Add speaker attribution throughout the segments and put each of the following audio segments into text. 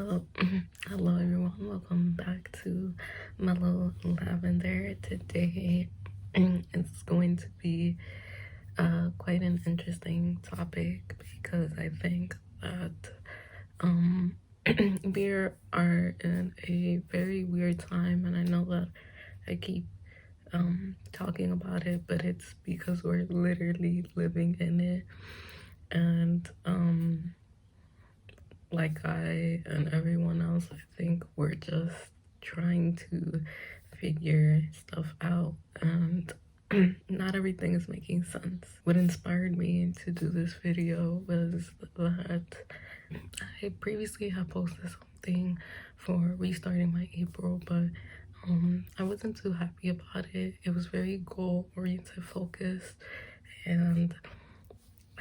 Speaker 1: So, hello everyone, welcome back to Mellow Lavender. Today it's going to be quite an interesting topic because I think that we are in a very weird time, and I know that I keep talking about it, but it's because we're literally living in it. And like I and everyone else, I think we're just trying to figure stuff out, and not everything is making sense. What inspired me to do this video was that I previously had posted something for restarting my April, but I wasn't too happy about it. It was very goal-oriented focused, and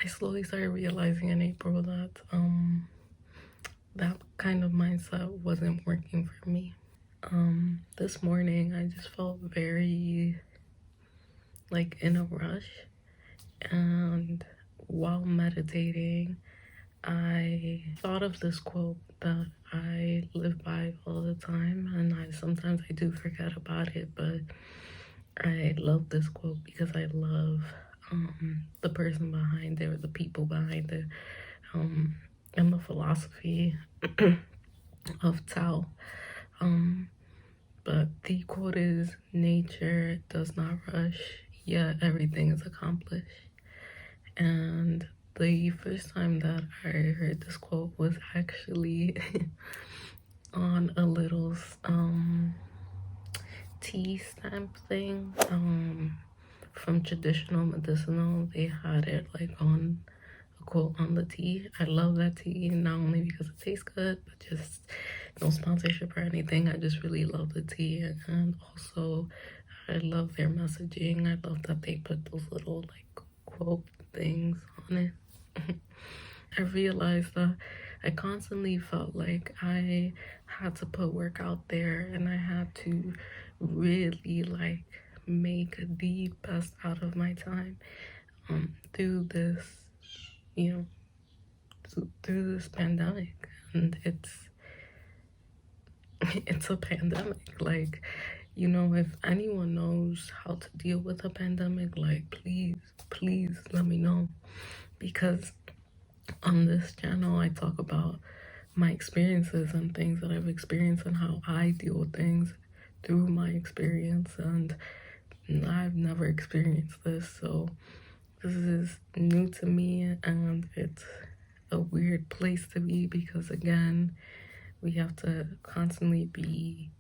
Speaker 1: I slowly started realizing in April that that kind of mindset wasn't working for me. This morning I just felt very like in a rush, and while meditating I thought of this quote that I live by all the time, and sometimes I do forget about it, but I love this quote because I love the person behind it, or the people behind it, and the philosophy of Tao. But the quote is, nature does not rush, yet everything is accomplished. And the first time that I heard this quote was actually on a little tea stamp thing from Traditional Medicinal. They had it like on a quote on the tea. I love that tea, not only because it tastes good, but just no sponsorship or anything. I just really love the tea, and also I love their messaging. I love that they put those little like quote things on it. I realized that I constantly felt like I had to put work out there, and I had to really like make the best out of my time through this, you know, through this pandemic. And it's a pandemic. Like, you know, if anyone knows how to deal with a pandemic, like, please let me know, because on this channel I talk about my experiences and things that I've experienced and how I deal with things through my experience, and I've never experienced this, so this is new to me, and it's a weird place to be because, again, we have to constantly be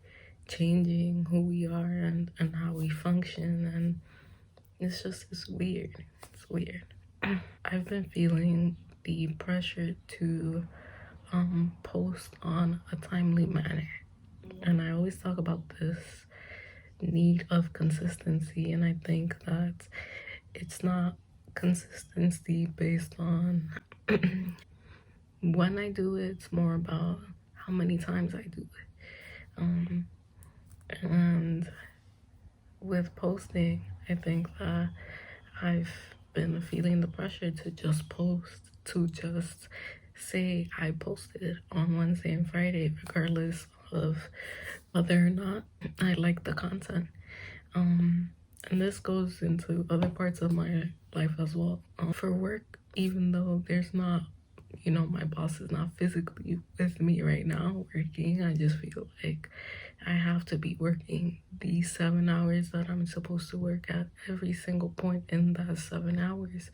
Speaker 1: changing who we are and how we function, and it's weird. It's weird. I've been feeling the pressure to post on a timely manner, and I always talk about this need of consistency, and I think that it's not consistency based on when I do it. It's more about how many times I do it. And with posting, I think that I've been feeling the pressure to just post, to just say I posted on Wednesday and Friday, regardless of whether or not I like the content. And this goes into other parts of my life as well. For work, even though there's not, you know, my boss is not physically with me right now working, I just feel like I have to be working the 7 hours that I'm supposed to work at every single point in that 7 hours.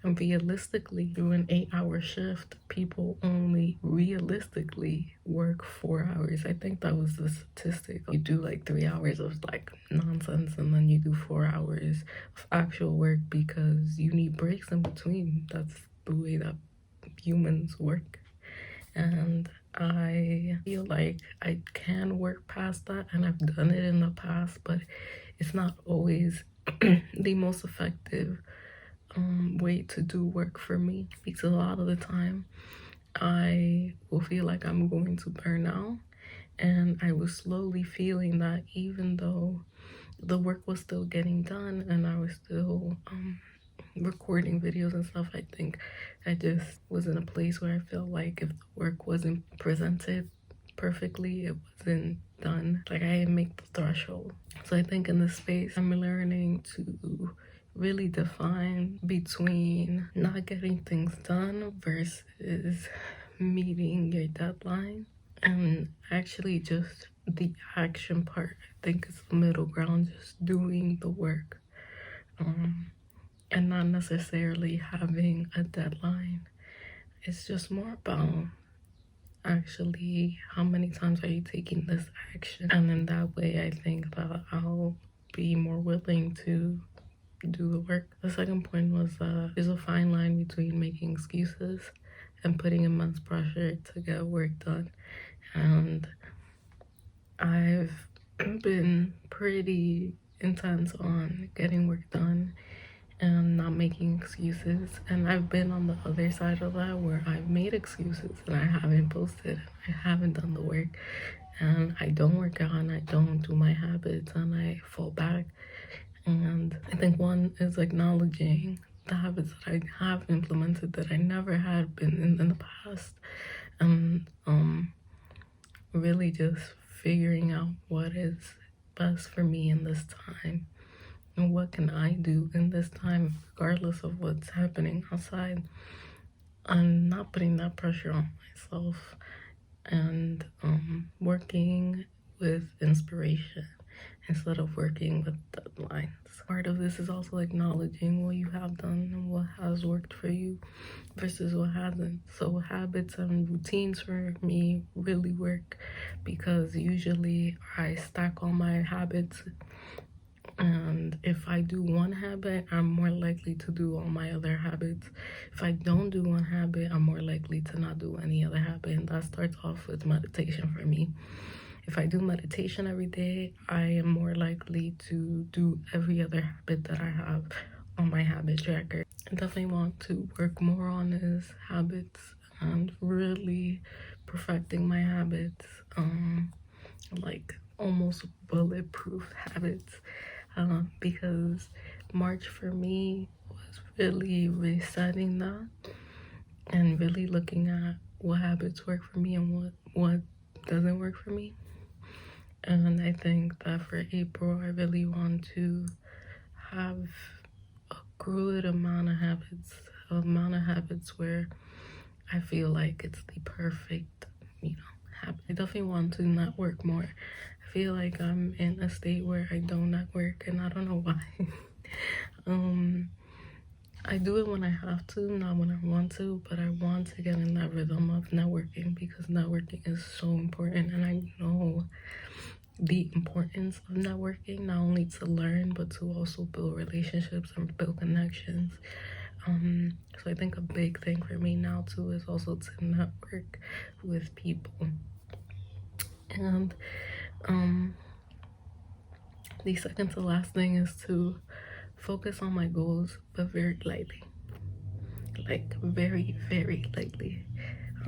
Speaker 1: And realistically, through an 8-hour shift, people only realistically work 4 hours. I think that was the statistic. You do like 3 hours of like nonsense, and then you do 4 hours of actual work because you need breaks in between. That's the way that humans work. And I feel like I can work past that, and I've done it in the past, but it's not always the most effective way to do work for me, because a lot of the time I will feel like I'm going to burn out, and I was slowly feeling that even though the work was still getting done and I was still recording videos and stuff, I think I just was in a place where I felt like if the work wasn't presented perfectly, it wasn't done. Like, I didn't make the threshold. So I think in this space, I'm learning to really define between not getting things done versus meeting your deadline, and actually just the action part. I think it's the middle ground, just doing the work, and not necessarily having a deadline. It's just more about actually how many times are you taking this action, and in that way I think that I'll be more willing to do the work. The second point was there's a fine line between making excuses and putting immense pressure to get work done, and I've been pretty intense on getting work done and not making excuses, and I've been on the other side of that where I've made excuses and I haven't posted, I haven't done the work, and I don't work out and I don't do my habits and I fall back. And I think one is acknowledging the habits that I have implemented that I never had been in the past, and really just figuring out what is best for me in this time and what can I do in this time regardless of what's happening outside. I'm not putting that pressure on myself, and working with inspiration instead of working with deadlines. Part of this is also acknowledging what you have done and what has worked for you versus what hasn't. So habits and routines for me really work because usually I stack all my habits, and if I do one habit, I'm more likely to do all my other habits. If I don't do one habit, I'm more likely to not do any other habit, and that starts off with meditation for me. If I do meditation every day, I am more likely to do every other habit that I have on my habit tracker. I definitely want to work more on his habits and really perfecting my habits, like almost bulletproof habits, because March for me was really resetting that and really looking at what habits work for me and what doesn't work for me. And I think that for April, I really want to have a good amount of habits where I feel like it's the perfect, habit. I definitely want to network more. I feel like I'm in a state where I don't network, and I don't know why. I do it when I have to, not when I want to, but I want to get in that rhythm of networking because networking is so important, and I know the importance of networking, not only to learn but to also build relationships and build connections. So I think a big thing for me now too is also to network with people. And the second to last thing is to focus on my goals, but very lightly, like very, very lightly.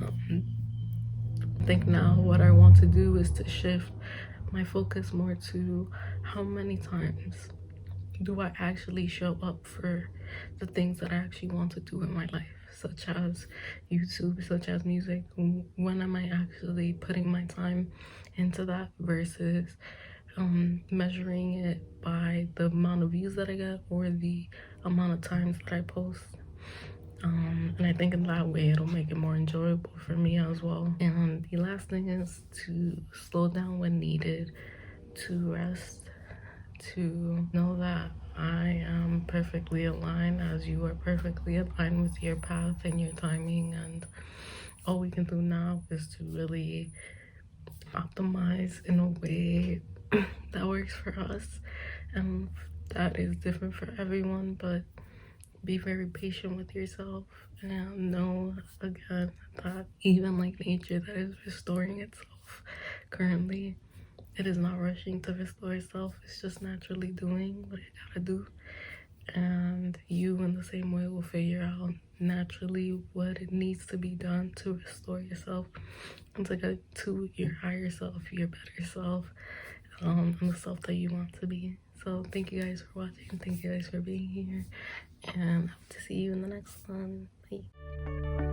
Speaker 1: I think now what I want to do is to shift my focus more to how many times do I actually show up for the things that I actually want to do in my life, such as YouTube, such as music. When am I actually putting my time into that versus measuring it by the amount of views that I get or the amount of times that I post. And I think in that way it'll make it more enjoyable for me as well. And the last thing is to slow down when needed, to rest, to know that I am perfectly aligned as you are perfectly aligned with your path and your timing, and all we can do now is to really optimize in a way that works for us, and that is different for everyone. But be very patient with yourself and know again that even like nature that is restoring itself currently, it is not rushing to restore itself. It's just naturally doing what it gotta do, and you in the same way will figure out naturally what it needs to be done to restore yourself and to get to your higher self, your better self, and the self that you want to be. So thank you guys for watching, thank you guys for being here, and I hope to see you in the next one. Bye.